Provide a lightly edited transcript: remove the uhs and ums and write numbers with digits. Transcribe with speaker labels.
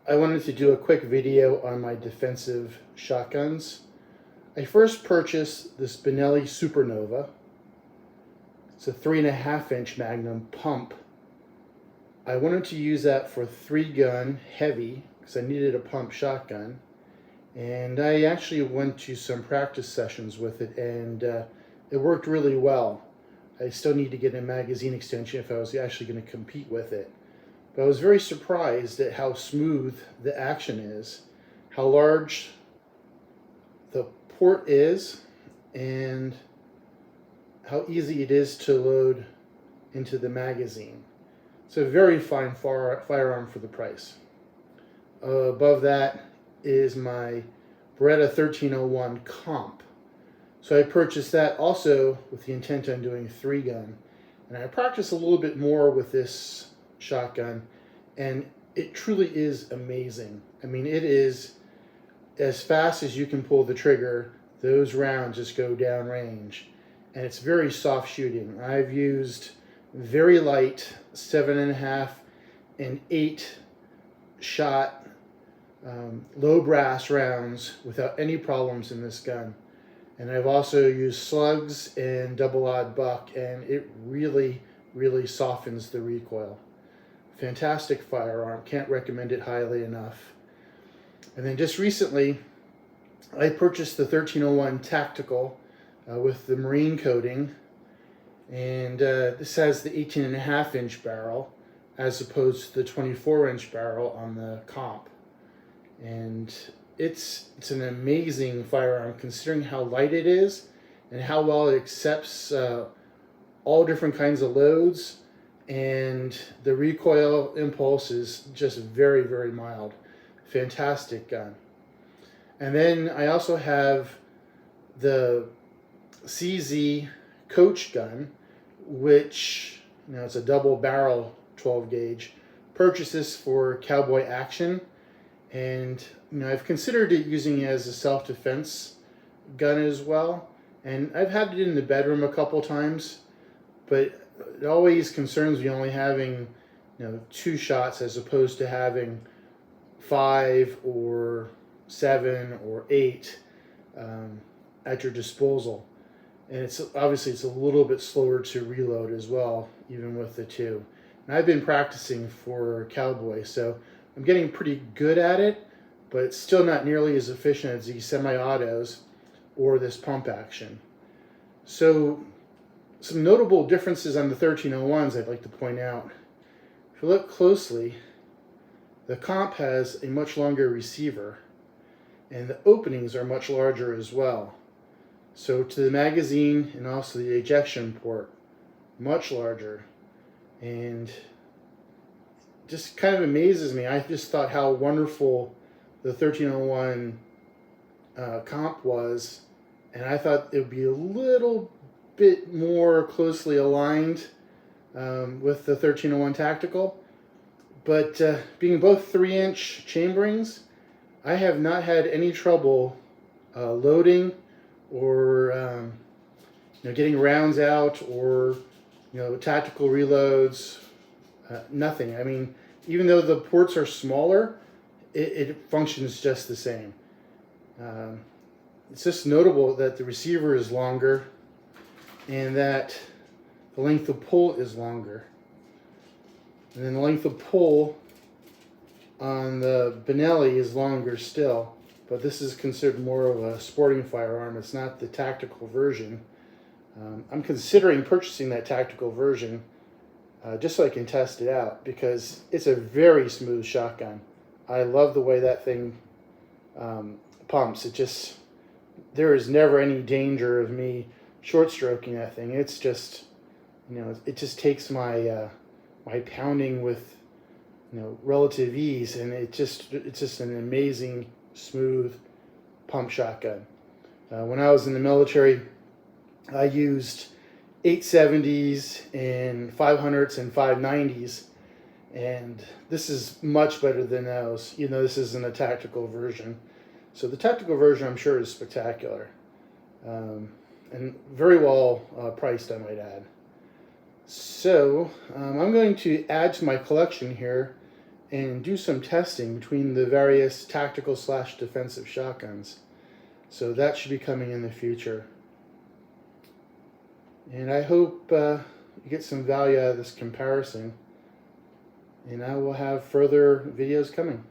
Speaker 1: I wanted to do a quick video on my defensive shotguns. I first purchased this Benelli SuperNova. It's a 3.5-inch Magnum pump. I wanted to use that for 3-gun heavy because I needed a pump shotgun. And I actually went to some practice sessions with it, and it worked really well. I still need to get a magazine extension if I was actually going to compete with it. But I was very surprised at how smooth the action is, how large the port is, and how easy it is to load into the magazine. It's a very fine firearm for the price. Above that is my Beretta 1301 Comp. So I purchased that also with the intent on doing 3-gun. And I practiced a little bit more with this shotgun, and it truly is amazing. I mean, it is as fast as you can pull the trigger. Those rounds just go down range, and it's very soft shooting. I've used very light 7.5 and 8 shot low brass rounds without any problems in this gun. And I've also used slugs and double aught buck, and it really softens the recoil. Fantastic firearm, can't recommend it highly enough. And then just recently I purchased the 1301 Tactical with the marine coating, and this has the 18.5-inch barrel as opposed to the 24-inch barrel on the Comp. And it's an amazing firearm considering how light it is and how well it accepts all different kinds of loads, and the recoil impulse is just very mild. Fantastic gun. And then I also have the CZ Coach gun, which, you know, it's a double barrel 12 gauge. Purchased this for cowboy action, and you know, I've considered it using it as a self-defense gun as well. And I've had it in the bedroom a couple times, but it always concerns me only having, you know, 2 shots as opposed to having 5 or 7 or 8 at your disposal. And it's obviously it's a little bit slower to reload as well, even with the 2. And I've been practicing for cowboy, so I'm getting pretty good at it, but it's still not nearly as efficient as these semi-autos or this pump action. So some notable differences on the 1301s I'd like to point out. If you look closely, the Comp has a much longer receiver, and the openings are much larger as well. So to the magazine and also the ejection port, much larger. And just kind of amazes me. I just thought how wonderful the 1301 Comp was, and I thought it would be a little bit more closely aligned with the 1301 Tactical. But being both 3-inch chamberings, I have not had any trouble loading or you know, getting rounds out, or you know, tactical reloads. Nothing. I mean, even though the ports are smaller, it functions just the same. It's just notable that the receiver is longer and that the length of pull is longer. And then the length of pull on the Benelli is longer still, but this is considered more of a sporting firearm. It's not the tactical version. I'm considering purchasing that tactical version just so I can test it out, because it's a very smooth shotgun. I love the way that thing pumps. There is never any danger of me short stroking that thing. It's just, you know, it just takes my my pounding with, you know, relative ease, and it's just an amazing smooth pump shotgun. When I was in the military, I used 870s and 500s and 590s, and this is much better than those. You know, this isn't a tactical version. So the tactical version, I'm sure, is spectacular, and very well priced, I might add. So I'm going to add to my collection here and do some testing between the various tactical / defensive shotguns. So that should be coming in the future. And I hope you get some value out of this comparison. And I will have further videos coming.